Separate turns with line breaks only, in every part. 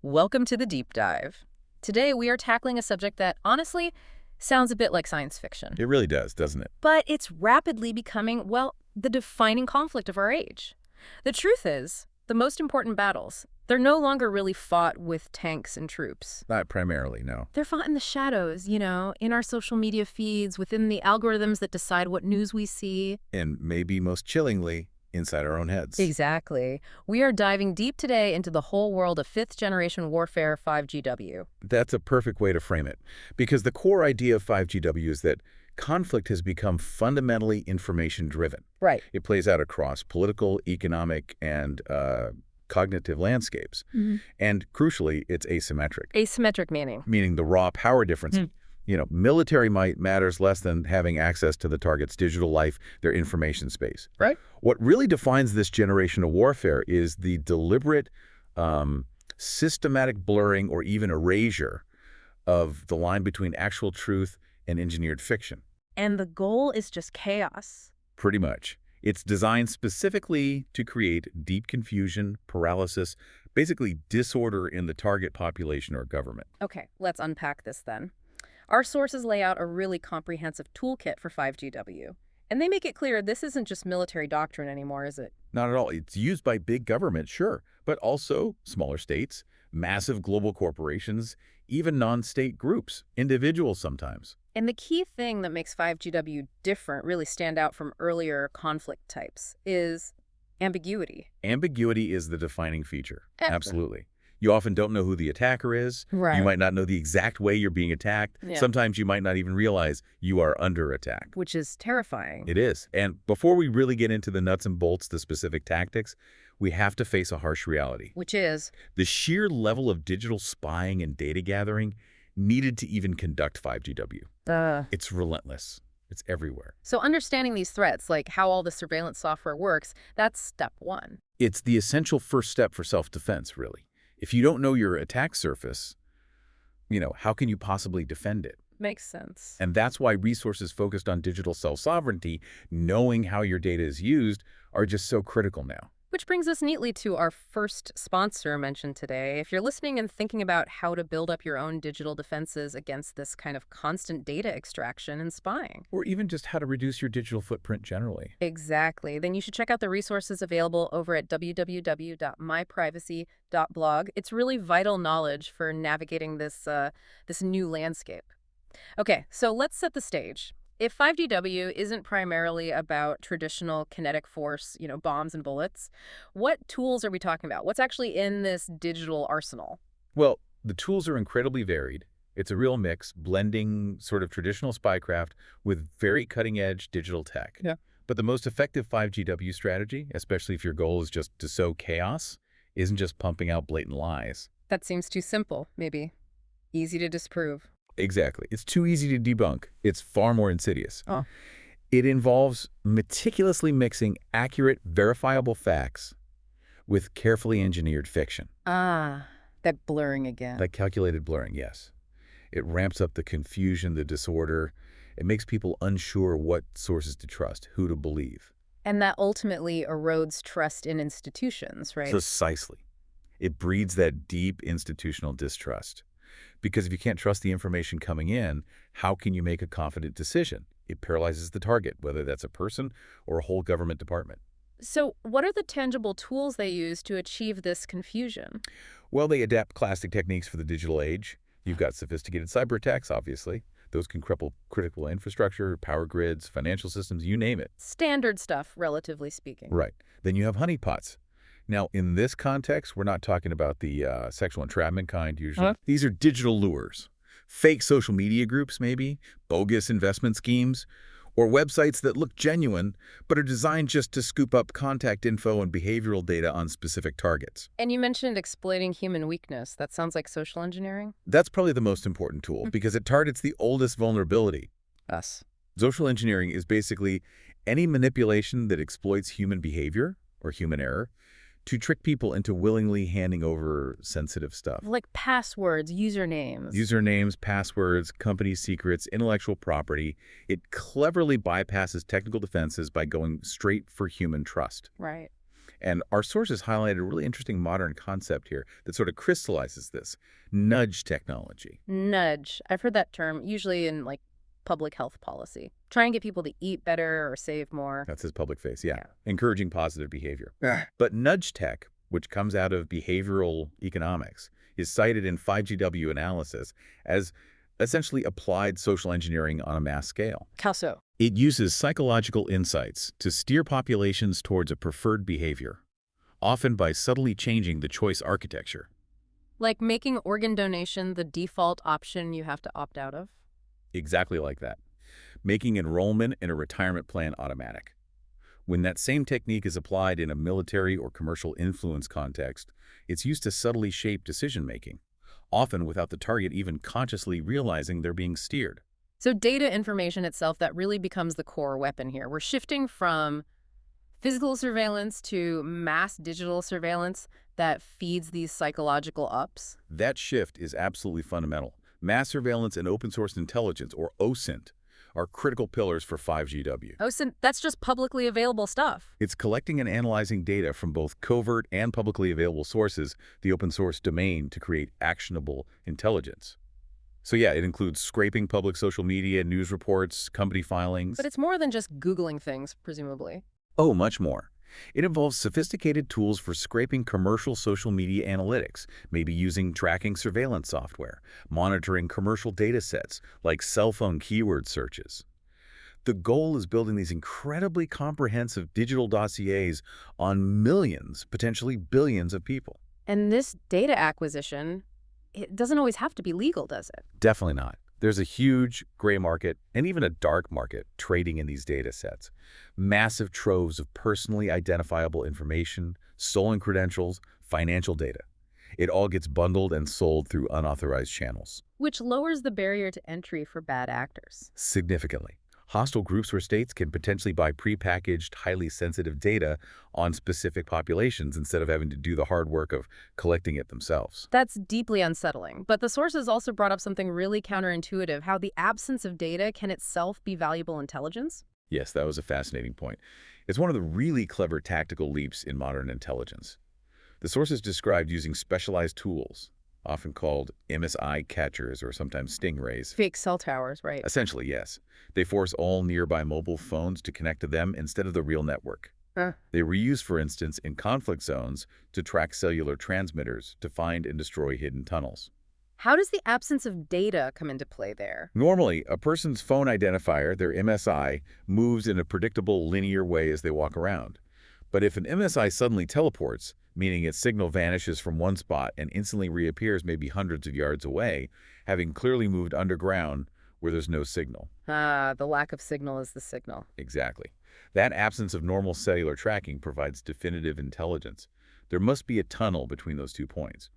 Welcome to the deep dive. Today we are tackling a subject that, honestly, sounds a bit like science fiction.
It really does, doesn't it?
But it's rapidly becoming, well, the defining conflict of our age. The truth is, the most important battles, they're no longer really fought with tanks and troops.
Not primarily, no.
They're fought in the shadows, in our social media feeds, within the algorithms that decide what news we see.
And maybe most chillingly, inside our own heads.
Exactly. We are diving deep today into the whole world of fifth-generation warfare 5GW.
That's a perfect way to frame it, because the core idea of 5GW is that conflict has become fundamentally information-driven.
Right.
It plays out across political, economic, and cognitive landscapes. And crucially, it's asymmetric.
Asymmetric meaning?
Meaning the raw power difference. Military might matters less than having access to the target's digital life, their information space.
Right.
What really defines this generation of warfare is the deliberate, systematic blurring or even erasure of the line between actual truth and engineered fiction.
And the goal is just chaos.
Pretty much. It's designed specifically to create deep confusion, paralysis, basically disorder in the target population or government.
Okay, let's unpack this then. Our sources lay out a really comprehensive toolkit for 5GW. And they make it clear this isn't just military doctrine anymore, is it?
Not at all. It's used by big government, sure, but also smaller states, massive global corporations, even non-state groups, individuals sometimes.
And the key thing that makes 5GW different, really stand out from earlier conflict types, is ambiguity.
Ambiguity is the defining feature. Absolutely. You often don't know who the attacker is.
Right.
You might not know the exact way you're being attacked.
Yeah.
Sometimes you might not even realize you are under attack.
Which is terrifying.
It is. And before we really get into the nuts and bolts, the specific tactics, we have to face a harsh reality.
Which is?
The sheer level of digital spying and data gathering needed to even conduct 5GW. It's relentless. It's everywhere.
So understanding these threats, like how all the surveillance software works, that's step one.
It's the essential first step for self-defense, really. If you don't know your attack surface, how can you possibly defend it?
Makes sense.
And that's why resources focused on digital self-sovereignty, knowing how your data is used, are just so critical now.
Which brings us neatly to our first sponsor mentioned today. If you're listening and thinking about how to build up your own digital defenses against this kind of constant data extraction and spying.
Or even just how to reduce your digital footprint generally.
Exactly. Then you should check out the resources available over at www.myprivacy.blog. It's really vital knowledge for navigating this new landscape. Okay, so let's set the stage. If 5GW isn't primarily about traditional kinetic force, bombs and bullets, what tools are we talking about? What's actually in this digital arsenal?
Well, the tools are incredibly varied. It's a real mix, blending sort of traditional spycraft with very cutting-edge digital tech.
Yeah.
But the most effective 5GW strategy, especially if your goal is just to sow chaos, isn't just pumping out blatant lies.
That seems too simple, maybe. Easy to disprove.
Exactly. It's too easy to debunk. It's far more insidious.
Oh.
It involves meticulously mixing accurate, verifiable facts with carefully engineered fiction.
That blurring again.
That calculated blurring, yes. It ramps up the confusion, the disorder. It makes people unsure what sources to trust, who to believe.
And that ultimately erodes trust in institutions, right?
Precisely. It breeds that deep institutional distrust. Because if you can't trust the information coming in, how can you make a confident decision? It paralyzes the target, whether that's a person or a whole government department.
So what are the tangible tools they use to achieve this confusion?
Well, they adapt classic techniques for the digital age. You've got sophisticated cyber attacks, obviously. Those can cripple critical infrastructure, power grids, financial systems, you name it.
Standard stuff, relatively speaking.
Right. Then you have honeypots. Now, in this context, we're not talking about the sexual entrapment kind, usually. These are digital lures. Fake social media groups, maybe, bogus investment schemes, or websites that look genuine but are designed just to scoop up contact info and behavioral data on specific targets.
And you mentioned exploiting human weakness. That sounds like social engineering?
That's probably the most important tool because it targets the oldest vulnerability.
Us.
Social engineering is basically any manipulation that exploits human behavior or human error to trick people into willingly handing over sensitive stuff.
Like passwords, usernames.
Usernames, passwords, company secrets, intellectual property. It cleverly bypasses technical defenses by going straight for human trust.
Right.
And our sources highlighted a really interesting modern concept here that sort of crystallizes this: nudge technology.
Nudge. I've heard that term, usually in, like, public health policy. Try and get people to eat better or save more.
That's his public face, yeah.
Yeah.
Encouraging positive behavior.
Ah,
But nudge tech, which comes out of behavioral economics, is cited in 5GW analysis as essentially applied social engineering on a mass scale.
How so?
It uses psychological insights to steer populations towards a preferred behavior, often by subtly changing the choice architecture.
Like making organ donation the default option you have to opt out of?
Exactly like that. Making enrollment in a retirement plan automatic. When that same technique is applied in a military or commercial influence context, it's used to subtly shape decision-making, often without the target even consciously realizing they're being steered.
So data information itself, that really becomes the core weapon here. We're shifting from physical surveillance to mass digital surveillance that feeds these psychological ups.
That shift is absolutely fundamental. Mass surveillance and open source intelligence, or OSINT, are critical pillars for 5GW.
Oh, so that's just publicly available stuff.
It's collecting and analyzing data from both covert and publicly available sources, the open source domain, to create actionable intelligence. So yeah, it includes scraping public social media, news reports, company filings.
But it's more than just Googling things, presumably.
Oh, much more. It involves sophisticated tools for scraping commercial social media analytics, maybe using tracking surveillance software, monitoring commercial data sets like cell phone keyword searches. The goal is building these incredibly comprehensive digital dossiers on millions, potentially billions of people.
And this data acquisition, it doesn't always have to be legal, does it?
Definitely not. There's a huge gray market and even a dark market trading in these data sets. Massive troves of personally identifiable information, stolen credentials, financial data. It all gets bundled and sold through unauthorized channels.
Which lowers the barrier to entry for bad actors.
Significantly. Hostile groups or states can potentially buy prepackaged, highly sensitive data on specific populations instead of having to do the hard work of collecting it themselves.
That's deeply unsettling. But the sources also brought up something really counterintuitive, how the absence of data can itself be valuable intelligence.
Yes, that was a fascinating point. It's one of the really clever tactical leaps in modern intelligence. The sources described using specialized tools, often called MSI catchers or sometimes stingrays.
Fake cell towers, right?
Essentially, yes. They force all nearby mobile phones to connect to them instead of the real network. They were used, for instance, in conflict zones to track cellular transmitters to find and destroy hidden tunnels.
How does the absence of data come into play there?
Normally, a person's phone identifier, their MSI, moves in a predictable linear way as they walk around. But if an MSI suddenly teleports, meaning its signal vanishes from one spot and instantly reappears maybe hundreds of yards away, having clearly moved underground where there's no signal.
The lack of signal is the signal.
Exactly. That absence of normal cellular tracking provides definitive intelligence. There must be a tunnel between those 2 points.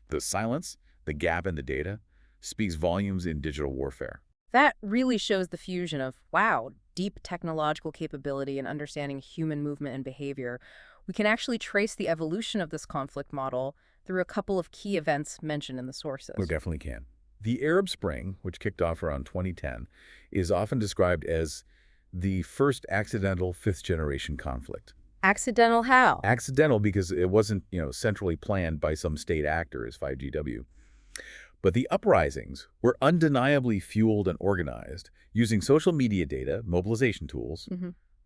The silence, the gap in the data, speaks volumes in digital warfare.
That really shows the fusion of, wow, deep technological capability and understanding human movement and behavior. We can actually trace the evolution of this conflict model through a couple of key events mentioned in the sources.
We definitely can. The Arab Spring, which kicked off around 2010, is often described as the first accidental fifth-generation conflict.
Accidental how?
Accidental because it wasn't, centrally planned by some state actor as 5GW. But the uprisings were undeniably fueled and organized using social media data, mobilization tools,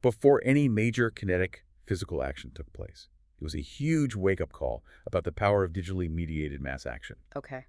before any major kinetic physical action took place. It was a huge wake-up call about the power of digitally mediated mass action.
Okay.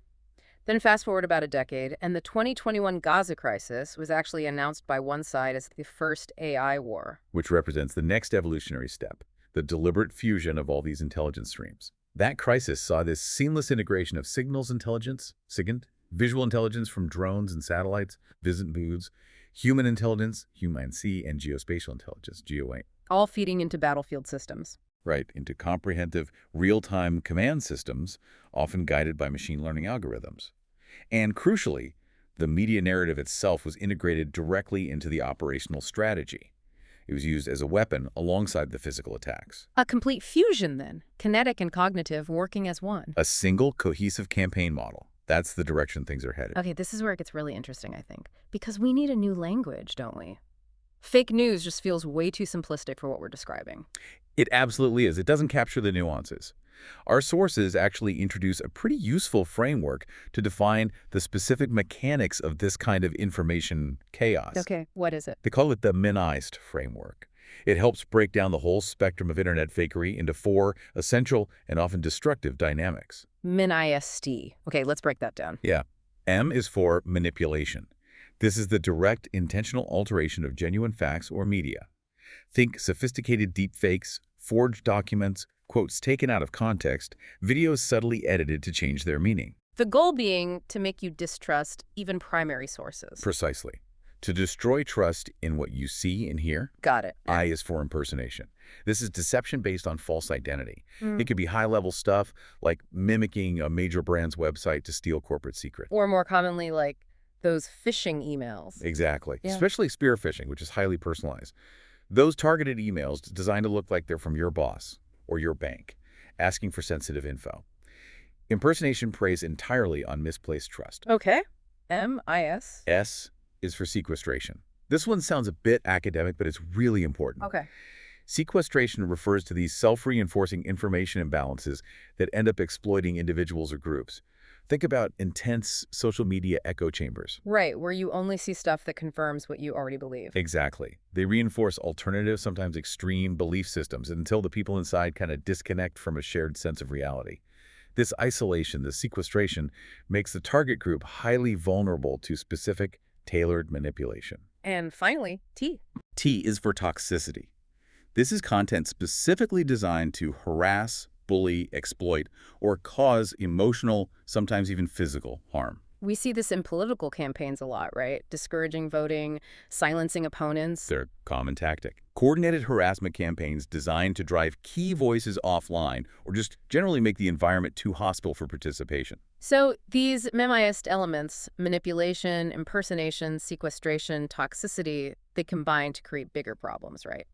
Then fast forward about a decade, and the 2021 Gaza crisis was actually announced by one side as the first AI war.
Which represents the next evolutionary step, the deliberate fusion of all these intelligence streams. That crisis saw this seamless integration of signals intelligence, SIGINT, visual intelligence from drones and satellites, VISINT booths, human intelligence, HUMINC, and geospatial intelligence, GEO8.
All feeding into battlefield systems.
Right, into comprehensive, real-time command systems, often guided by machine learning algorithms. And crucially, the media narrative itself was integrated directly into the operational strategy. It was used as a weapon alongside the physical attacks.
A complete fusion, then. Kinetic and cognitive working as one.
A single, cohesive campaign model. That's the direction things are headed.
Okay, this is where it gets really interesting, I think. Because we need a new language, don't we? Fake news just feels way too simplistic for what we're describing.
It absolutely is. It doesn't capture the nuances. Our sources actually introduce a pretty useful framework to define the specific mechanics of this kind of information chaos.
Okay, what is it?
They call it the MNIST framework. It helps break down the whole spectrum of internet fakery into 4 essential and often destructive dynamics.
MNIST. Okay, let's break that down.
Yeah. M is for manipulation. This is the direct, intentional alteration of genuine facts or media. Think sophisticated deepfakes, forged documents, quotes taken out of context, videos subtly edited to change their meaning.
The goal being to make you distrust even primary sources.
Precisely. To destroy trust in what you see and hear.
Got it.
I is for impersonation. This is deception based on false identity.
Mm.
It could be high-level stuff like mimicking a major brand's website to steal corporate secret.
Or more commonly, like those phishing emails.
Exactly.
Yeah.
Especially spear phishing, which is highly personalized. Those targeted emails designed to look like they're from your boss or your bank, asking for sensitive info. Impersonation preys entirely on misplaced trust.
Okay. MIS.
S is for sequestration. This one sounds a bit academic, but it's really important.
Okay.
Sequestration refers to these self-reinforcing information imbalances that end up exploiting individuals or groups. Think about intense social media echo chambers.
Right, where you only see stuff that confirms what you already believe.
Exactly. They reinforce alternative, sometimes extreme belief systems until the people inside kind of disconnect from a shared sense of reality. This isolation, this sequestration, makes the target group highly vulnerable to specific, tailored manipulation.
And finally, T.
T is for toxicity. This is content specifically designed to harass, bully, exploit, or cause emotional, sometimes even physical harm.
We see this in political campaigns a lot, right? Discouraging voting, silencing opponents.
They're a common tactic. Coordinated harassment campaigns designed to drive key voices offline or just generally make the environment too hostile for participation.
So these memoized elements, manipulation, impersonation, sequestration, toxicity, they combine to create bigger problems, right?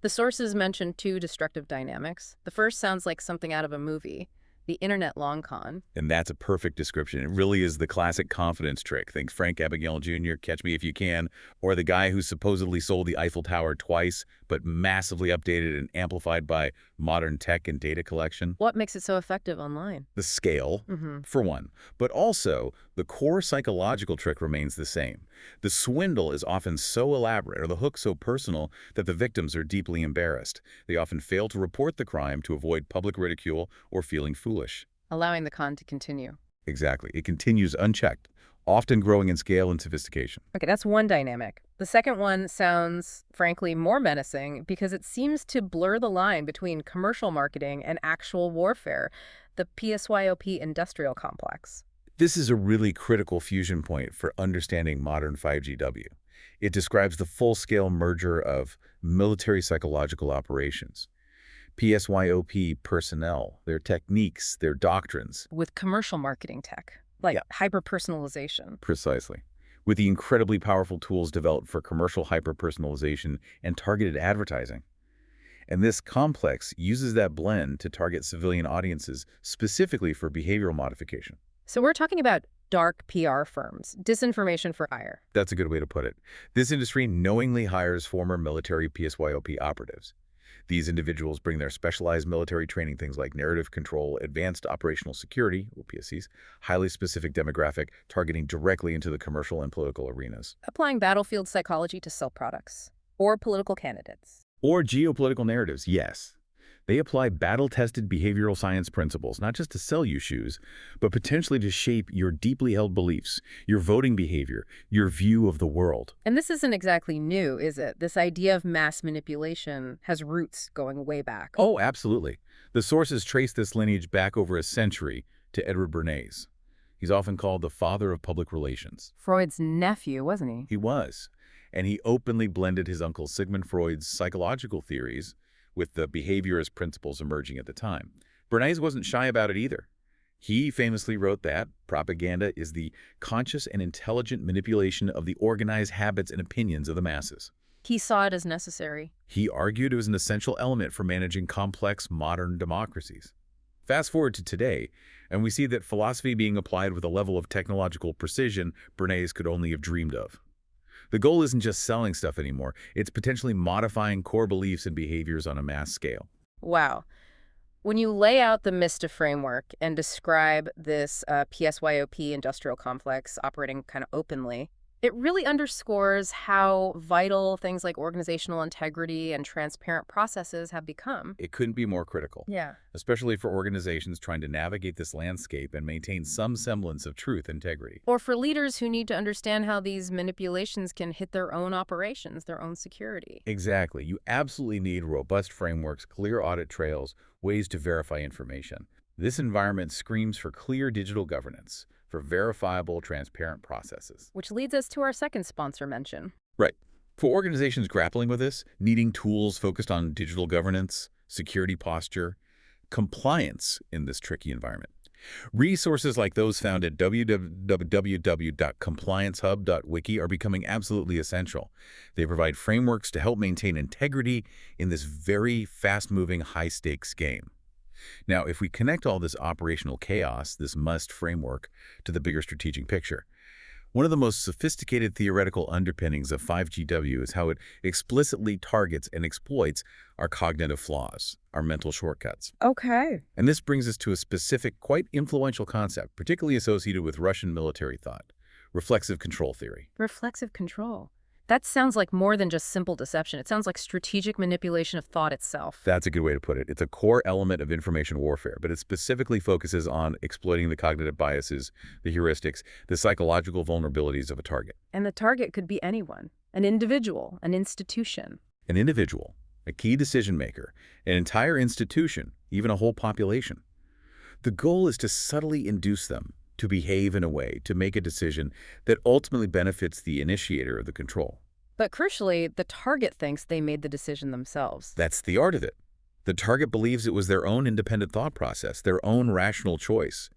The sources mention 2 destructive dynamics. The first sounds like something out of a movie, the internet long con.
And that's a perfect description. It really is the classic confidence trick. Think Frank Abagnale Jr., Catch Me If You Can, or the guy who supposedly sold the Eiffel Tower twice, but massively updated and amplified by modern tech and data collection.
What makes it so effective online?
The scale, for one, but also the core psychological trick remains the same. The swindle is often so elaborate or the hook so personal that the victims are deeply embarrassed. They often fail to report the crime to avoid public ridicule or feeling foolish.
Allowing the con to continue.
Exactly. It continues unchecked, often growing in scale and sophistication.
Okay, that's one dynamic. The second one sounds, frankly, more menacing because it seems to blur the line between commercial marketing and actual warfare, the PSYOP industrial complex.
This is a really critical fusion point for understanding modern 5GW. It describes the full-scale merger of military psychological operations, PSYOP personnel, their techniques, their doctrines.
With commercial marketing tech, like hyper-personalization.
Precisely. With the incredibly powerful tools developed for commercial hyper-personalization and targeted advertising. And this complex uses that blend to target civilian audiences specifically for behavioral modification.
So we're talking about dark PR firms, disinformation for hire.
That's a good way to put it. This industry knowingly hires former military PSYOP operatives. These individuals bring their specialized military training, things like narrative control, advanced operational security, or PSCs, highly specific demographic, targeting directly into the commercial and political arenas.
Applying battlefield psychology to sell products or political candidates.
Or geopolitical narratives, yes. They apply battle-tested behavioral science principles, not just to sell you shoes, but potentially to shape your deeply held beliefs, your voting behavior, your view of the world.
And this isn't exactly new, is it? This idea of mass manipulation has roots going way back.
Oh, absolutely. The sources trace this lineage back over a century to Edward Bernays. He's often called the father of public relations.
Freud's nephew, wasn't he?
He was. And he openly blended his uncle Sigmund Freud's psychological theories with the behaviorist principles emerging at the time. Bernays wasn't shy about it either. He famously wrote that propaganda is the conscious and intelligent manipulation of the organized habits and opinions of the masses.
He saw it as necessary.
He argued it was an essential element for managing complex modern democracies. Fast forward to today, and we see that philosophy being applied with a level of technological precision Bernays could only have dreamed of. The goal isn't just selling stuff anymore. It's potentially modifying core beliefs and behaviors on a mass scale.
Wow. When you lay out the MISTA framework and describe this PSYOP industrial complex operating kind of openly, it really underscores how vital things like organizational integrity and transparent processes have become.
It couldn't be more critical,
Yeah.
especially for organizations trying to navigate this landscape and maintain some semblance of truth integrity.
Or for leaders who need to understand how these manipulations can hit their own operations, their own security.
Exactly. You absolutely need robust frameworks, clear audit trails, ways to verify information. This environment screams for clear digital governance, for verifiable, transparent processes.
Which leads us to our second sponsor mention.
Right. For organizations grappling with this, needing tools focused on digital governance, security posture, compliance in this tricky environment. Resources like those found at www.compliancehub.wiki are becoming absolutely essential. They provide frameworks to help maintain integrity in this very fast-moving, high-stakes game. Now, if we connect all this operational chaos, this must framework, to the bigger strategic picture, one of the most sophisticated theoretical underpinnings of 5GW is how it explicitly targets and exploits our cognitive flaws, our mental shortcuts.
Okay.
And this brings us to a specific, quite influential concept, particularly associated with Russian military thought, reflexive control theory.
Reflexive control. That sounds like more than just simple deception. It sounds like strategic manipulation of thought itself.
That's a good way to put it. It's a core element of information warfare, but it specifically focuses on exploiting the cognitive biases, the heuristics, the psychological vulnerabilities of a target.
And the target could be anyone, an individual, an institution.
An individual, a key decision maker, an entire institution, even a whole population. The goal is to subtly induce them to behave in a way, to make a decision that ultimately benefits the initiator of the control.
But crucially, the target thinks they made the decision themselves.
That's the art of it. The target believes it was their own independent thought process, their own rational choice.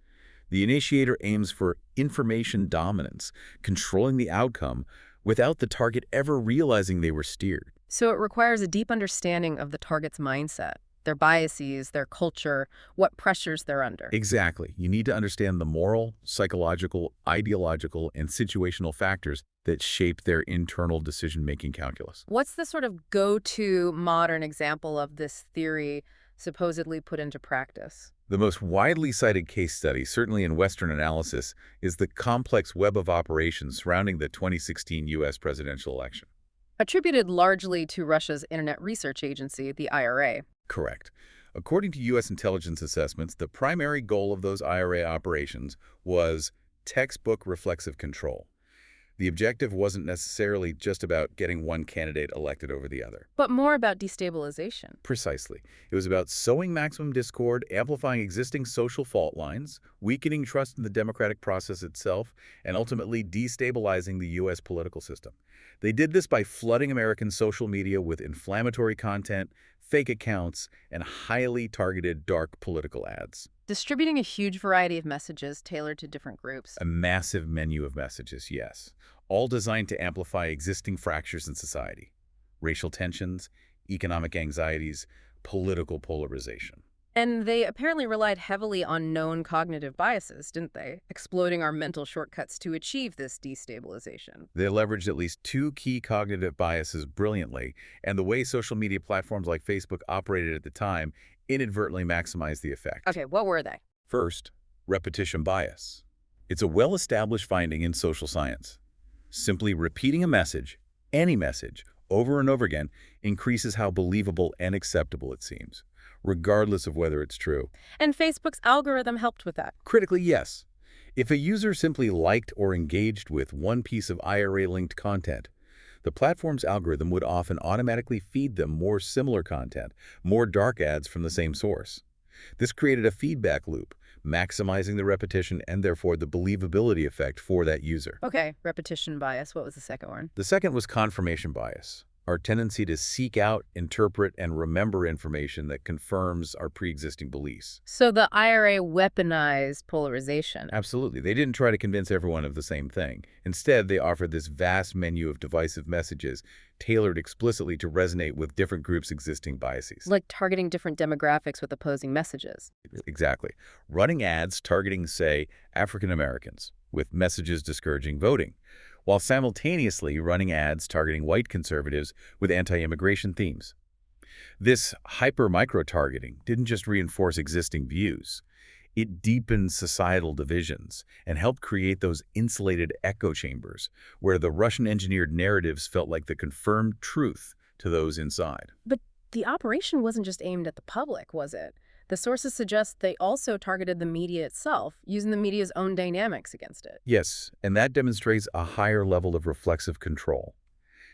The initiator aims for information dominance, controlling the outcome without the target ever realizing they were steered.
So it requires a deep understanding of the target's mindset, their biases, their culture, what pressures they're under.
Exactly. You need to understand the moral, psychological, ideological, and situational factors that shape their internal decision-making calculus.
What's the sort of go-to modern example of this theory supposedly put into practice?
The most widely cited case study, certainly in Western analysis, is the complex web of operations surrounding the 2016 U.S. presidential election.
Attributed largely to Russia's Internet Research Agency, the IRA.
Correct. According to U.S. intelligence assessments, the primary goal of those IRA operations was textbook reflexive control. The objective wasn't necessarily just about getting one candidate elected over the other.
But more about destabilization.
Precisely. It was about sowing maximum discord, amplifying existing social fault lines, weakening trust in the democratic process itself, and ultimately destabilizing the U.S. political system. They did this by flooding American social media with inflammatory content, fake accounts, and highly targeted dark political ads.
Distributing a huge variety of messages tailored to different groups.
A massive menu of messages, yes, all designed to amplify existing fractures in society. Racial tensions, economic anxieties, political polarization.
And they apparently relied heavily on known cognitive biases, didn't they? Exploiting our mental shortcuts to achieve this destabilization.
They leveraged at least two key cognitive biases brilliantly, and the way social media platforms like Facebook operated at the time inadvertently maximized the effect.
Okay, what were they?
First, repetition bias. It's a well-established finding in social science. Simply repeating a message, any message, over and over again increases how believable and acceptable it seems, regardless of whether it's true.
And Facebook's algorithm helped with that.
Critically, yes. If a user simply liked or engaged with one piece of IRA-linked content, the platform's algorithm would often automatically feed them more similar content, more dark ads from the same source. This created a feedback loop, maximizing the repetition and therefore the believability effect for that user.
Okay, repetition bias. What was the second one?
The second was confirmation bias, our tendency to seek out, interpret, and remember information that confirms our pre-existing beliefs.
So the IRA weaponized polarization.
Absolutely. They didn't try to convince everyone of the same thing. Instead, they offered this vast menu of divisive messages tailored explicitly to resonate with different groups' existing biases.
Like targeting different demographics with opposing messages.
Exactly. Running ads targeting, say, African Americans with messages discouraging voting, while simultaneously running ads targeting white conservatives with anti-immigration themes. This hyper-micro-targeting didn't just reinforce existing views. It deepened societal divisions and helped create those insulated echo chambers where the Russian-engineered narratives felt like the confirmed truth to those inside.
But the operation wasn't just aimed at the public, was it? The sources suggest they also targeted the media itself, using the media's own dynamics against it.
Yes, and that demonstrates a higher level of reflexive control.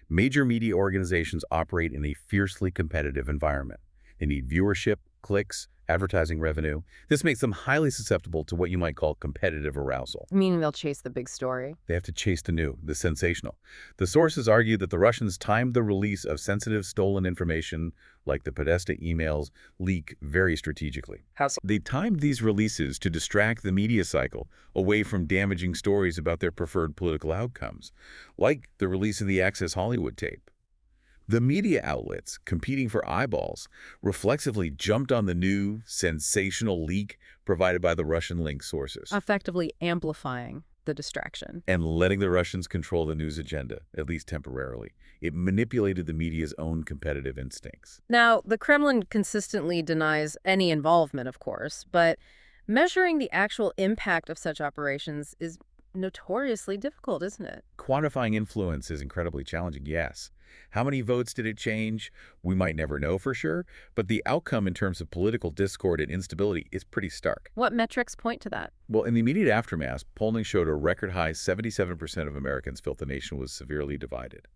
Major media organizations operate in a fiercely competitive environment. They need viewership, clicks, advertising revenue. This makes them highly susceptible to what you might call competitive arousal.
Meaning they'll chase the big story.
They have to chase the new, the sensational. The sources argue that the Russians timed the release of sensitive stolen information, like the Podesta emails, leak very strategically.
How so?
They timed these releases to distract the media cycle away from damaging stories about their preferred political outcomes, like the release of the Access Hollywood tape. The media outlets, competing for eyeballs, reflexively jumped on the new, sensational leak provided by the Russian link sources,
Effectively amplifying the distraction.
and letting the Russians control the news agenda, at least temporarily. It manipulated the media's own competitive instincts.
Now, the Kremlin consistently denies any involvement, of course, but measuring the actual impact of such operations is notoriously difficult, isn't it?
Quantifying influence is incredibly challenging, yes. How many votes did it change? We might never know for sure, but the outcome in terms of political discord and instability is pretty stark.
What metrics point to that?
Well, in the immediate aftermath, polling showed a record-high 77% of Americans felt the nation was severely divided.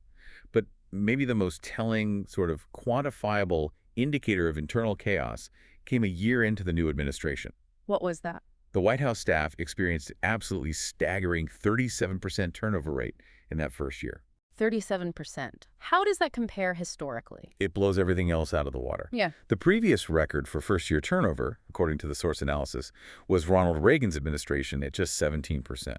But maybe the most telling, sort of quantifiable indicator of internal chaos came a year into the new administration.
What was that?
The White House staff experienced an absolutely staggering 37% turnover rate in that first year.
37%. How does that compare historically?
It blows everything else out of the water.
Yeah.
The previous record for first-year turnover, according to the source analysis, was Ronald Reagan's administration at just 17%.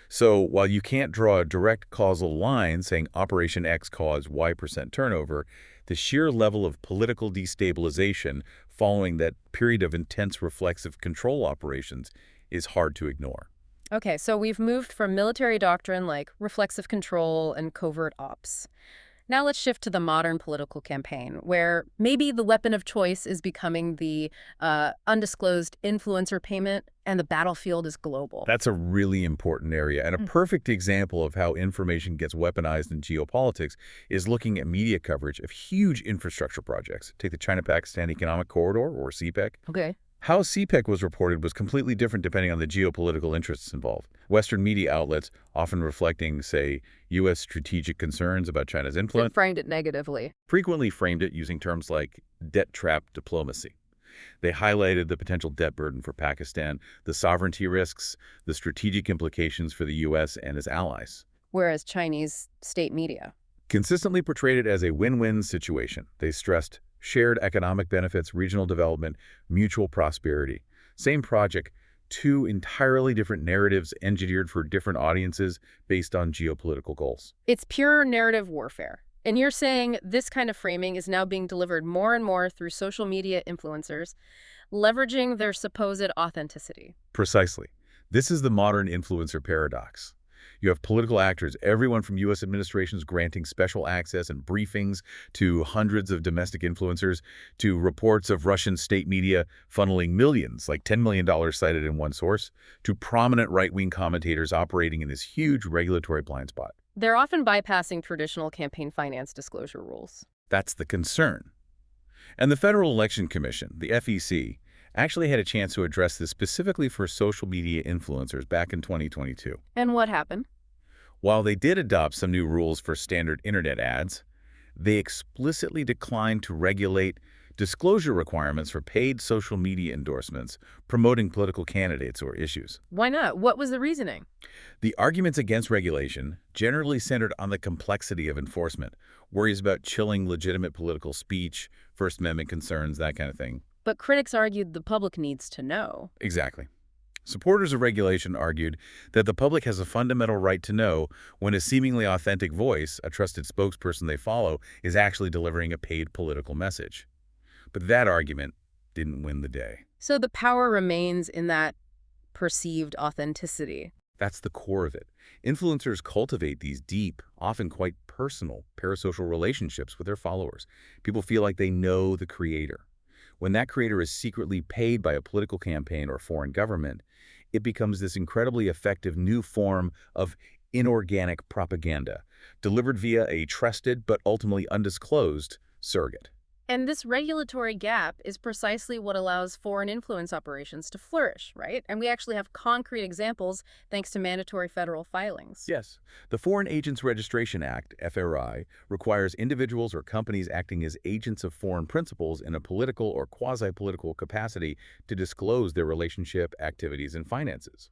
So while you can't draw a direct causal line saying Operation X caused Y% turnover, the sheer level of political destabilization following that period of intense reflexive control operations is hard to ignore.
Okay, so we've moved from military doctrine like reflexive control and covert ops. Now let's shift to the modern political campaign, where maybe the weapon of choice is becoming the undisclosed influencer payment, and the battlefield is global.
That's a really important area, and a perfect example of how information gets weaponized in geopolitics is looking at media coverage of huge infrastructure projects. Take the China-Pakistan Economic Corridor, or CPEC.
Okay.
How CPEC was reported was completely different depending on the geopolitical interests involved. Western media outlets, often reflecting, say, U.S. strategic concerns about China's influence,
It framed it negatively.
frequently framed it using terms like debt trap diplomacy. They highlighted the potential debt burden for Pakistan, the sovereignty risks, the strategic implications for the U.S. and its allies.
Whereas Chinese state media.
Consistently portrayed it as a win-win situation. They stressed shared economic benefits, regional development, mutual prosperity. Same project, two entirely different narratives engineered for different audiences based on geopolitical goals.
It's pure narrative warfare. And you're saying this kind of framing is now being delivered more and more through social media influencers, leveraging their supposed authenticity.
Precisely. This is the modern influencer paradox. You have political actors, everyone from U.S. administrations granting special access and briefings to hundreds of domestic influencers, to reports of Russian state media funneling millions, like $10 million cited in one source, to prominent right-wing commentators operating in this huge regulatory blind spot.
They're often bypassing traditional campaign finance disclosure rules.
That's the concern. And the Federal Election Commission, the FEC, actually had a chance to address this specifically for social media influencers back in 2022.
And what happened?
While they did adopt some new rules for standard internet ads, they explicitly declined to regulate disclosure requirements for paid social media endorsements promoting political candidates or issues.
Why not? What was the reasoning?
The arguments against regulation generally centered on the complexity of enforcement, worries about chilling legitimate political speech, First Amendment concerns, that kind of thing.
But critics argued the public needs to know.
Exactly. Supporters of regulation argued that the public has a fundamental right to know when a seemingly authentic voice, a trusted spokesperson they follow, is actually delivering a paid political message. But that argument didn't win the day.
So the power remains in that perceived authenticity.
That's the core of it. Influencers cultivate these deep, often quite personal, parasocial relationships with their followers. People feel like they know the creator. When that creator is secretly paid by a political campaign or foreign government, it becomes this incredibly effective new form of inorganic propaganda, delivered via a trusted but ultimately undisclosed surrogate.
And this regulatory gap is precisely what allows foreign influence operations to flourish, right? And we actually have concrete examples thanks to mandatory federal filings.
Yes, the Foreign Agents Registration Act, FRI, requires individuals or companies acting as agents of foreign principals in a political or quasi-political capacity to disclose their relationship, activities, and finances.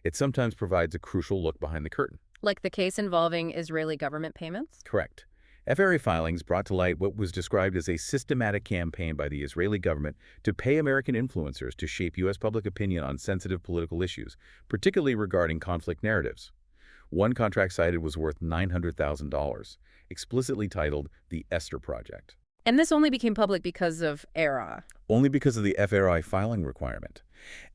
It sometimes provides a crucial look behind the curtain.
Like the case involving Israeli government payments?
Correct. FRA filings brought to light what was described as a systematic campaign by the Israeli government to pay American influencers to shape U.S. public opinion on sensitive political issues, particularly regarding conflict narratives. One contract cited was worth $900,000, explicitly titled the Esther Project.
And this only became public because of ERA.
Only because of the FRI filing requirement.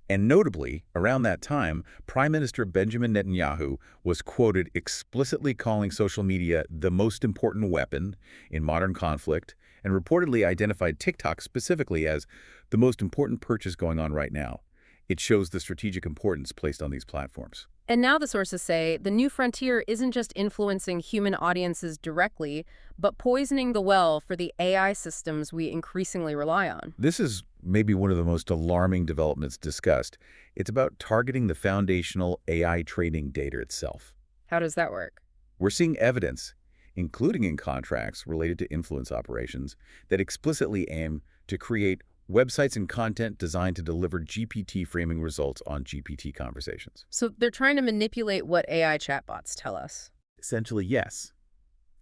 And notably, around that time, Prime Minister Benjamin Netanyahu was quoted explicitly calling social media the most important weapon in modern conflict and reportedly identified TikTok specifically as the most important purchase going on right now. It shows the strategic importance placed on these platforms.
And now the sources say the new frontier isn't just influencing human audiences directly, but poisoning the well for the AI systems we increasingly rely on.
This is maybe one of the most alarming developments discussed. It's about targeting the foundational AI training data itself.
How does that work?
We're seeing evidence, including in contracts related to influence operations, that explicitly aim to create websites and content designed to deliver GPT framing results on GPT conversations.
So they're trying to manipulate what AI chatbots tell us.
Essentially, yes.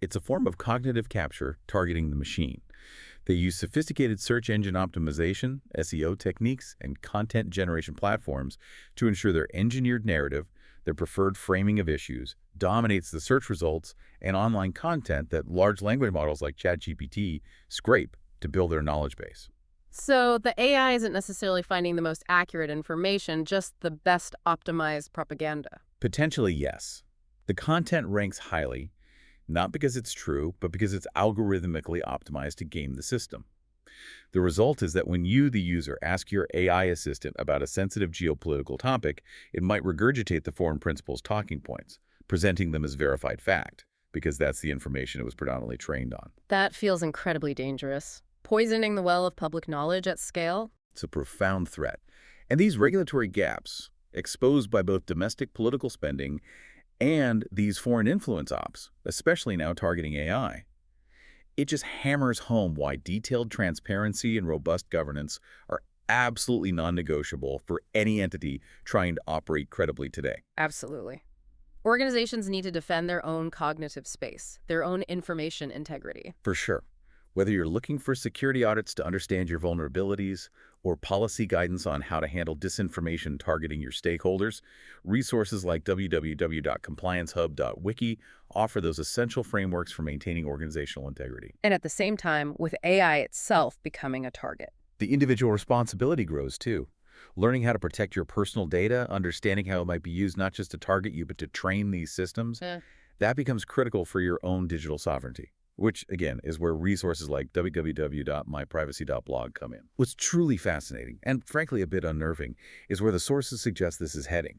It's a form of cognitive capture targeting the machine. They use sophisticated search engine optimization, SEO techniques, and content generation platforms to ensure their engineered narrative, their preferred framing of issues, dominates the search results and online content that large language models like ChatGPT scrape to build their knowledge base.
So the AI isn't necessarily finding the most accurate information, just the best optimized propaganda.
Potentially, yes. The content ranks highly, not because it's true, but because it's algorithmically optimized to game the system. The result is that when you, the user, ask your AI assistant about a sensitive geopolitical topic, it might regurgitate the foreign principles talking points, presenting them as verified fact, because that's the information it was predominantly trained on.
That feels incredibly dangerous. Poisoning the well of public knowledge at scale?
It's a profound threat. And these regulatory gaps, exposed by both domestic political spending and these foreign influence ops, especially now targeting AI, it just hammers home why detailed transparency and robust governance are absolutely non-negotiable for any entity trying to operate credibly today.
Absolutely. Organizations need to defend their own cognitive space, their own information integrity.
For sure. Whether you're looking for security audits to understand your vulnerabilities or policy guidance on how to handle disinformation targeting your stakeholders, resources like www.compliancehub.wiki offer those essential frameworks for maintaining organizational integrity.
And at the same time, with AI itself becoming a target.
The individual responsibility grows too. Learning how to protect your personal data, understanding how it might be used not just to target you but to train these systems, that becomes critical for your own digital sovereignty. Which, again, is where resources like www.myprivacy.blog come in. What's truly fascinating, and frankly a bit unnerving, is where the sources suggest this is heading.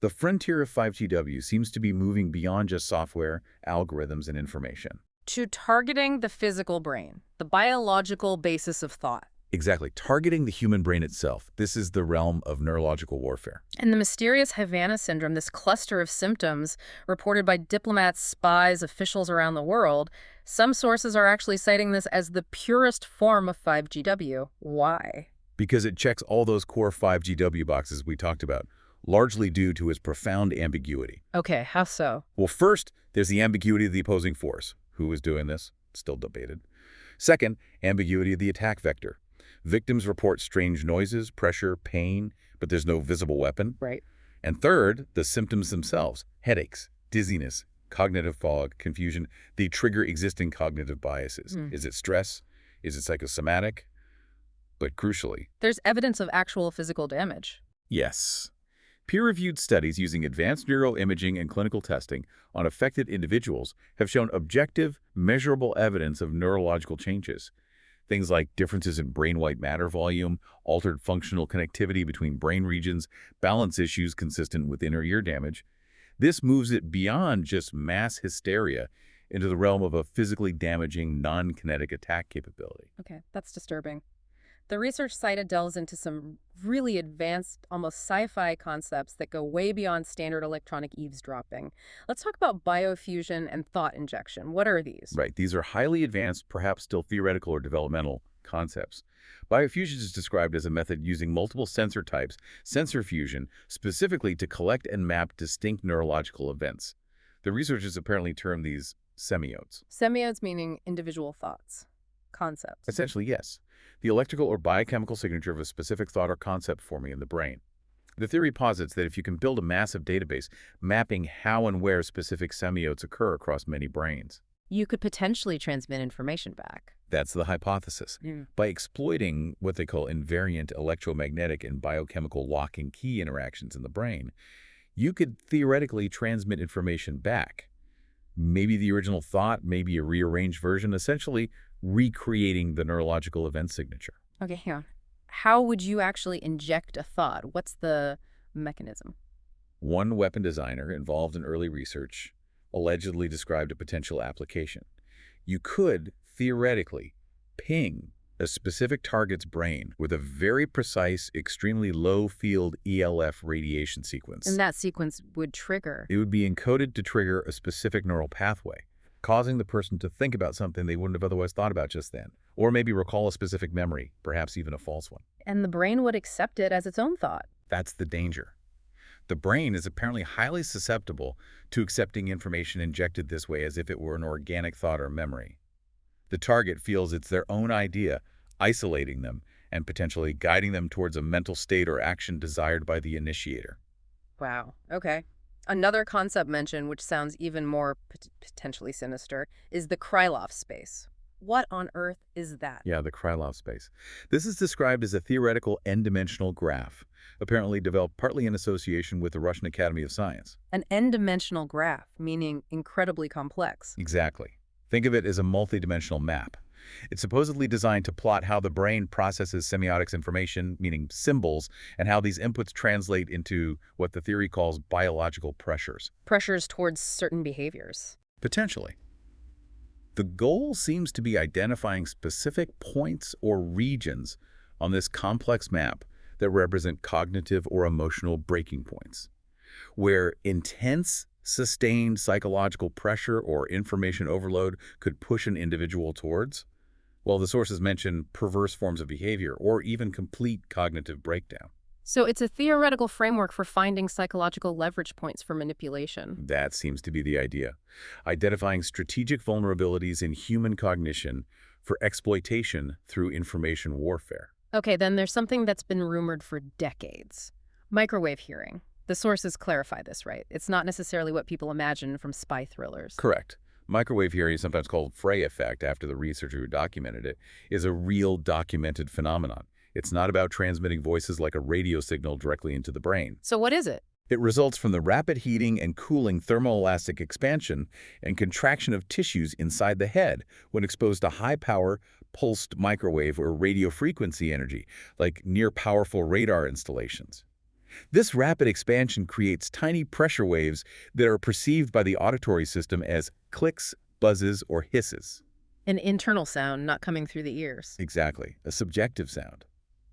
The frontier of 5GW seems to be moving beyond just software, algorithms, and information.
To targeting the physical brain, the biological basis of thought.
Exactly. Targeting the human brain itself. This is the realm of neurological warfare.
And the mysterious Havana syndrome, this cluster of symptoms reported by diplomats, spies, officials around the world, some sources are actually citing this as the purest form of 5GW. Why?
Because it checks all those core 5GW boxes we talked about, largely due to its profound ambiguity.
Okay, how so?
Well, first, there's the ambiguity of the opposing force. Who is doing this? Still debated. Second, ambiguity of the attack vector. Victims report strange noises, pressure, pain, but there's no visible weapon.
Right.
And third, the symptoms themselves, headaches, dizziness, cognitive fog, confusion, they trigger existing cognitive biases. Is it stress? Is it psychosomatic? But crucially,
there's evidence of actual physical damage.
yes. Peer-reviewed studies using advanced neuroimaging and clinical testing on affected individuals have shown objective, measurable evidence of neurological changes. Things like differences in brain white matter volume, altered functional connectivity between brain regions, balance issues consistent with inner ear damage. This moves it beyond just mass hysteria into the realm of a physically damaging, non-kinetic attack capability.
Okay, that's disturbing. The research cited delves into some really advanced, almost sci-fi concepts that go way beyond standard electronic eavesdropping. Let's talk about biofusion and thought injection. What are these?
Right, these are highly advanced, perhaps still theoretical or developmental concepts. Biofusion is described as a method using multiple sensor types, sensor fusion, specifically to collect and map distinct neurological events. The researchers apparently term these semiotes.
Semiotes meaning individual thoughts, concepts.
Essentially, yes. The electrical or biochemical signature of a specific thought or concept forming in the brain. The theory posits that if you can build a massive database mapping how and where specific semiotes occur across many brains,
You could potentially transmit information back.
that's the hypothesis. By exploiting what they call invariant electromagnetic and biochemical lock and key interactions in the brain, you could theoretically transmit information back. Maybe the original thought, maybe a rearranged version, essentially recreating the neurological event signature.
Okay, hang on. How would you actually inject a thought? What's the mechanism?
One weapon designer involved in early research allegedly described a potential application. You could, theoretically, ping a specific target's brain with a very precise, extremely low-field ELF radiation sequence.
And that sequence would trigger.
It would be encoded to trigger a specific neural pathway, causing the person to think about something they wouldn't have otherwise thought about just then, or maybe recall a specific memory, perhaps even a false one.
And the brain would accept it as its own thought.
That's the danger. The brain is apparently highly susceptible to accepting information injected this way as if it were an organic thought or memory. The target feels it's their own idea, isolating them and potentially guiding them towards a mental state or action desired by the initiator.
Wow. Okay. Another concept mentioned, which sounds even more potentially sinister, is the Krylov space. What on earth is that?
Yeah, the Krylov space. This is described as a theoretical n-dimensional graph, apparently developed partly in association with the Russian Academy of Science.
An n-dimensional graph, meaning incredibly complex.
Exactly. Think of it as a multidimensional map. It's supposedly designed to plot how the brain processes semiotics information, meaning symbols, and how these inputs translate into what the theory calls biological pressures.
Pressures towards certain behaviors.
Potentially. The goal seems to be identifying specific points or regions on this complex map that represent cognitive or emotional breaking points, where intense, sustained psychological pressure or information overload could push an individual towards, while the sources mention perverse forms of behavior or even complete cognitive breakdown.
So it's a theoretical framework for finding psychological leverage points for manipulation.
That seems to be the idea. Identifying strategic vulnerabilities in human cognition for exploitation through information warfare.
Okay, then there's something that's been rumored for decades. Microwave hearing. The sources clarify this, right? It's not necessarily what people imagine from spy thrillers.
Correct. Microwave hearing, sometimes called Frey effect after the researcher who documented it, is a real documented phenomenon. It's not about transmitting voices like a radio signal directly into the brain.
So what is it?
It results from the rapid heating and cooling thermoelastic expansion and contraction of tissues inside the head when exposed to high-power, pulsed microwave or radio frequency energy, like near-powerful radar installations. This rapid expansion creates tiny pressure waves that are perceived by the auditory system as clicks, buzzes, or hisses.
An internal sound not coming through the ears.
Exactly, a subjective sound.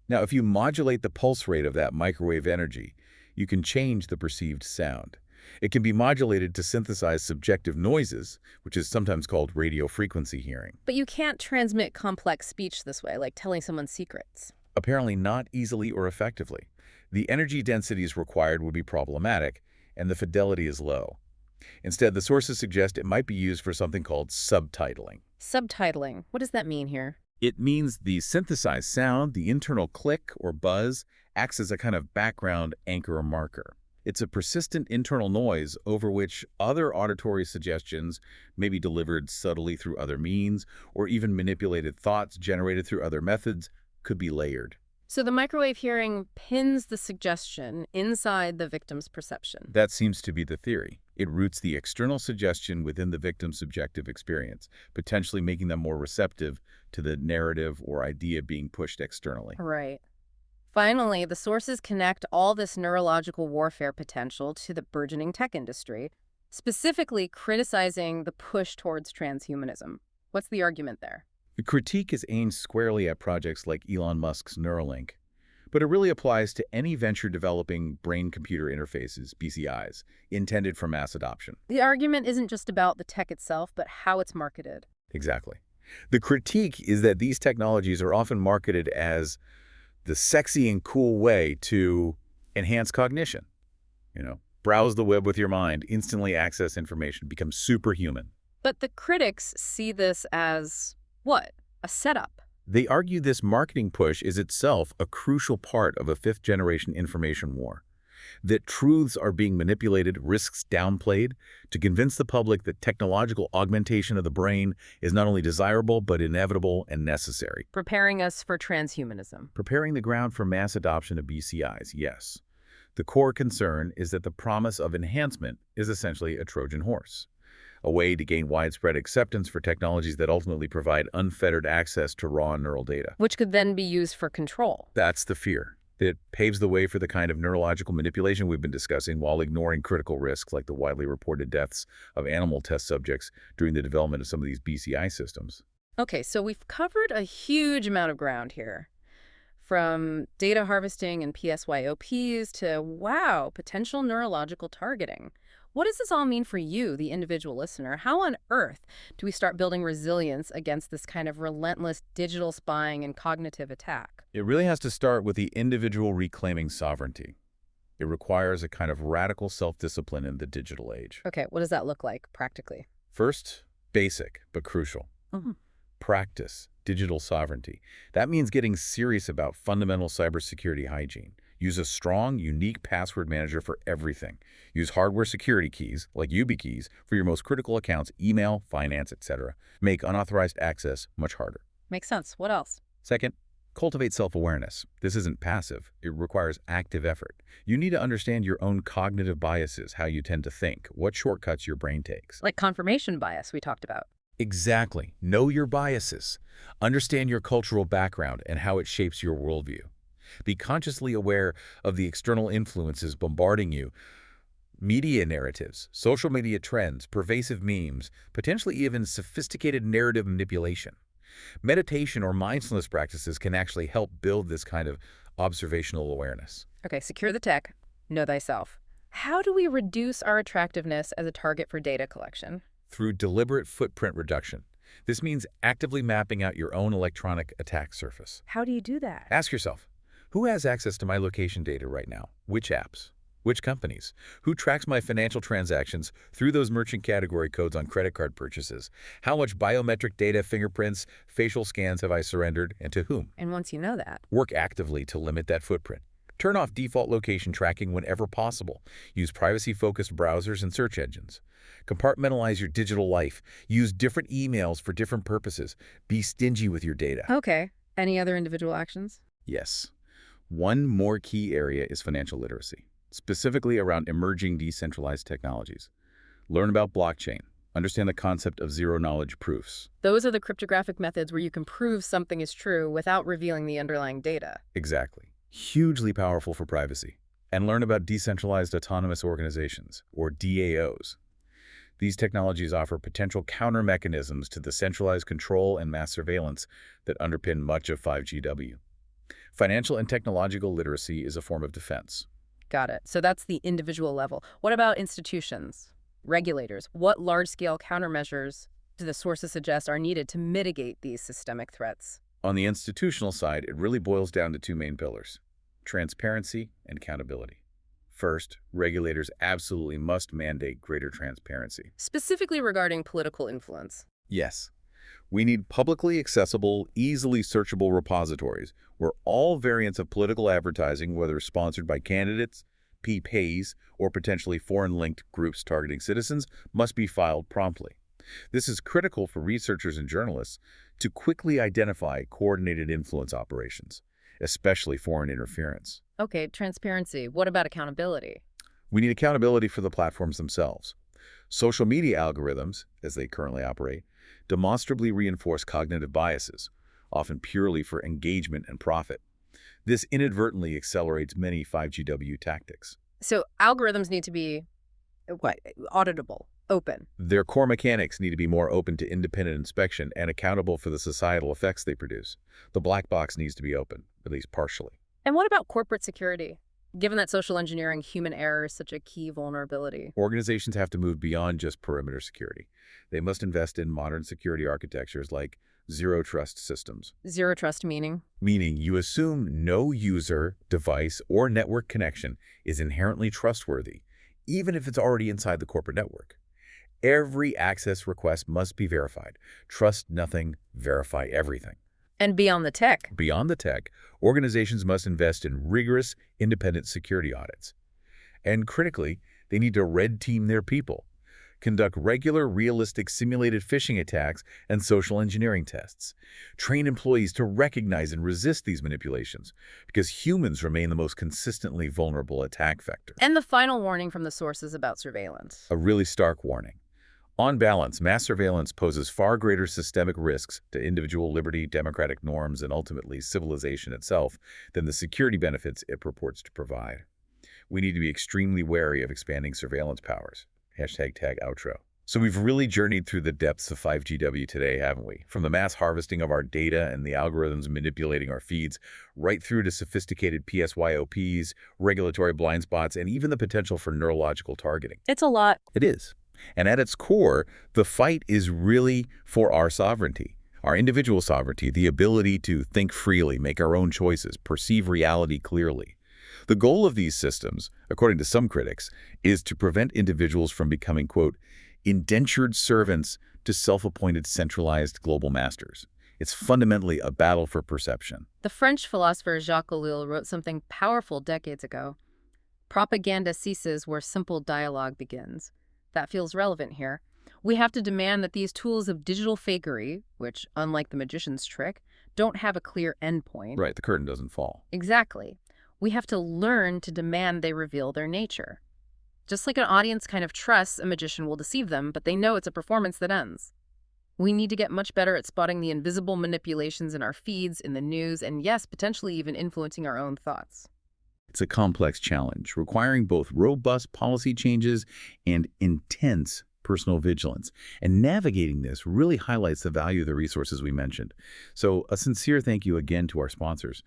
Now, if you modulate the pulse rate of that microwave energy, you can change the perceived sound. It can be modulated to synthesize subjective noises, which is sometimes called radio frequency hearing.
But you can't transmit complex speech this way, like telling someone secrets.
Apparently not easily or effectively. The energy densities required would be problematic, and the fidelity is low. Instead, the sources suggest it might be used for something called subtitling.
Subtitling. What does that mean here?
It means the synthesized sound, the internal click or buzz, acts as a kind of background anchor or marker. It's a persistent internal noise over which other auditory suggestions may be delivered subtly through other means, or even manipulated thoughts generated through other methods could be layered.
So the microwave hearing pins the suggestion inside the victim's perception.
That seems to be the theory. It roots the external suggestion within the victim's subjective experience, potentially making them more receptive to the narrative or idea being pushed externally.
Right. Finally, the sources connect all this neurological warfare potential to the burgeoning tech industry, specifically criticizing the push towards transhumanism. What's the argument there?
The critique is aimed squarely at projects like Elon Musk's Neuralink, but it really applies to any venture developing brain-computer interfaces, BCIs, intended for mass adoption.
The argument isn't just about the tech itself, but how it's marketed.
Exactly. The critique is that these technologies are often marketed as the sexy and cool way to enhance cognition. Browse the web with your mind, instantly access information, become superhuman.
But the critics see this as what? A setup.
They argue this marketing push is itself a crucial part of a fifth-generation information war. That truths are being manipulated, risks downplayed, to convince the public that technological augmentation of the brain is not only desirable, but inevitable and necessary.
Preparing us for transhumanism.
Preparing the ground for mass adoption of BCIs, yes. The core concern is that the promise of enhancement is essentially a Trojan horse, a way to gain widespread acceptance for technologies that ultimately provide unfettered access to raw neural data.
Which could then be used for control.
That's the fear. It paves the way for the kind of neurological manipulation we've been discussing while ignoring critical risks like the widely reported deaths of animal test subjects during the development of some of these BCI systems.
Okay, so we've covered a huge amount of ground here. From data harvesting and PSYOPs to, wow, potential neurological targeting. What does this all mean for you, the individual listener? How on earth do we start building resilience against this kind of relentless digital spying and cognitive attack?
It really has to start with the individual reclaiming sovereignty. It requires a kind of radical self-discipline in the digital age.
Okay, what does that look like practically?
First, basic but crucial. Practice digital sovereignty. That means getting serious about fundamental cybersecurity hygiene. Use a strong, unique password manager for everything. Use hardware security keys, like YubiKeys, for your most critical accounts, email, finance, etc. Make unauthorized access much harder.
Makes sense. What else?
Second, cultivate self-awareness. This isn't passive. It requires active effort. You need to understand your own cognitive biases, how you tend to think, what shortcuts your brain takes.
Like confirmation bias we talked about.
Exactly. Know your biases. Understand your cultural background and how it shapes your worldview. Be consciously aware of the external influences bombarding you. Media narratives, social media trends, pervasive memes, potentially even sophisticated narrative manipulation. Meditation or mindfulness practices can actually help build this kind of observational awareness.
Okay, secure the tech, know thyself. How do we reduce our attractiveness as a target for data collection?
Through deliberate footprint reduction. This means actively mapping out your own electronic attack surface.
How do you do that?
Ask yourself, who has access to my location data right now? Which apps? Which companies? Who tracks my financial transactions through those merchant category codes on credit card purchases? How much biometric data, fingerprints, facial scans have I surrendered, and to whom?
And once you know that,
Work actively to limit that footprint. Turn off default location tracking whenever possible. Use privacy-focused browsers and search engines. Compartmentalize your digital life. Use different emails for different purposes. Be stingy with your data.
okay. Any other individual actions?
Yes. One more key area is financial literacy, specifically around emerging decentralized technologies. Learn about blockchain. Understand the concept of zero-knowledge proofs.
Those are the cryptographic methods where you can prove something is true without revealing the underlying data.
Exactly. Hugely powerful for privacy. And learn about decentralized autonomous organizations, or DAOs. These technologies offer potential counter-mechanisms to the centralized control and mass surveillance that underpin much of 5GW. Financial and technological literacy is a form of defense.
Got it. So that's the individual level. What about institutions, regulators? What large-scale countermeasures do the sources suggest are needed to mitigate these systemic threats?
On the institutional side, it really boils down to two main pillars: transparency and accountability. First, regulators absolutely must mandate greater transparency.
Specifically regarding political influence.
Yes. We need publicly accessible, easily searchable repositories where all variants of political advertising, whether sponsored by candidates, PPAs, or potentially foreign-linked groups targeting citizens, must be filed promptly. This is critical for researchers and journalists to quickly identify coordinated influence operations. especially foreign interference.
Okay, transparency. What about accountability?
We need accountability for the platforms themselves. Social media algorithms, as they currently operate, demonstrably reinforce cognitive biases, often purely for engagement and profit. This inadvertently accelerates many 5GW tactics.
So algorithms need to be, what, auditable, open.
Their core mechanics need to be more open to independent inspection and accountable for the societal effects they produce. The black box needs to be open, at least partially.
And what about corporate security? Given that social engineering human error is such a key vulnerability.
Organizations have to move beyond just perimeter security. They must invest in modern security architectures like zero trust systems.
Zero trust meaning?
Meaning you assume no user, device, or network connection is inherently trustworthy, even if it's already inside the corporate network. Every access request must be verified. Trust nothing, verify everything.
And beyond the tech.
Beyond the tech, organizations must invest in rigorous, independent security audits. And critically, they need to red team their people, conduct regular, realistic simulated phishing attacks and social engineering tests, train employees to recognize and resist these manipulations, because humans remain the most consistently vulnerable attack vector.
And the final warning from the sources about surveillance.
A really stark warning. On balance, mass surveillance poses far greater systemic risks to individual liberty, democratic norms, and ultimately civilization itself than the security benefits it purports to provide. We need to be extremely wary of expanding surveillance powers. #tag outro. So we've really journeyed through the depths of 5GW today, haven't we? From the mass harvesting of our data and the algorithms manipulating our feeds, right through to sophisticated PSYOPs, regulatory blind spots, and even the potential for neurological targeting.
It's a lot.
It is. And at its core, the fight is really for our sovereignty, our individual sovereignty, the ability to think freely, make our own choices, perceive reality clearly. The goal of these systems, according to some critics, is to prevent individuals from becoming, quote, indentured servants to self-appointed centralized global masters. It's fundamentally a battle for perception.
The French philosopher Jacques Ellul wrote something powerful decades ago. Propaganda ceases where simple dialogue begins. That feels relevant here. We have to demand that these tools of digital fakery, which, unlike the magician's trick, don't have a clear endpoint.
Right, the curtain doesn't fall.
Exactly. We have to learn to demand they reveal their nature. Just like an audience kind of trusts a magician will deceive them, but they know it's a performance that ends. We need to get much better at spotting the invisible manipulations in our feeds, in the news, and yes, potentially even influencing our own thoughts.
It's a complex challenge, requiring both robust policy changes and intense personal vigilance. And navigating this really highlights the value of the resources we mentioned. So a sincere thank you again to our sponsors,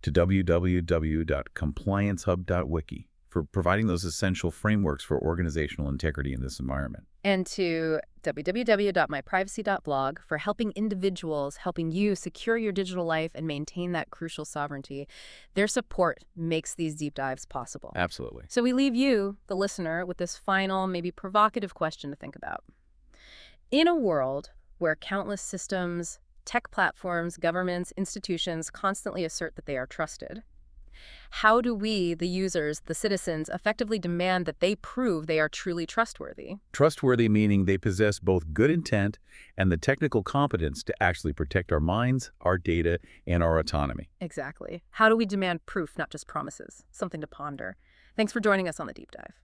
to www.compliancehub.wiki for providing those essential frameworks for organizational integrity in this environment.
And to www.myprivacy.blog for helping individuals, helping you secure your digital life and maintain that crucial sovereignty. Their support makes these deep dives possible.
Absolutely.
So we leave you, the listener, with this final, maybe provocative question to think about. In a world where countless systems, tech platforms, governments, institutions constantly assert that they are trusted, how do we, the users, the citizens, effectively demand that they prove they are truly trustworthy?
Trustworthy meaning they possess both good intent and the technical competence to actually protect our minds, our data, and our autonomy.
Exactly. How do we demand proof, not just promises? Something to ponder. Thanks for joining us on The Deep Dive.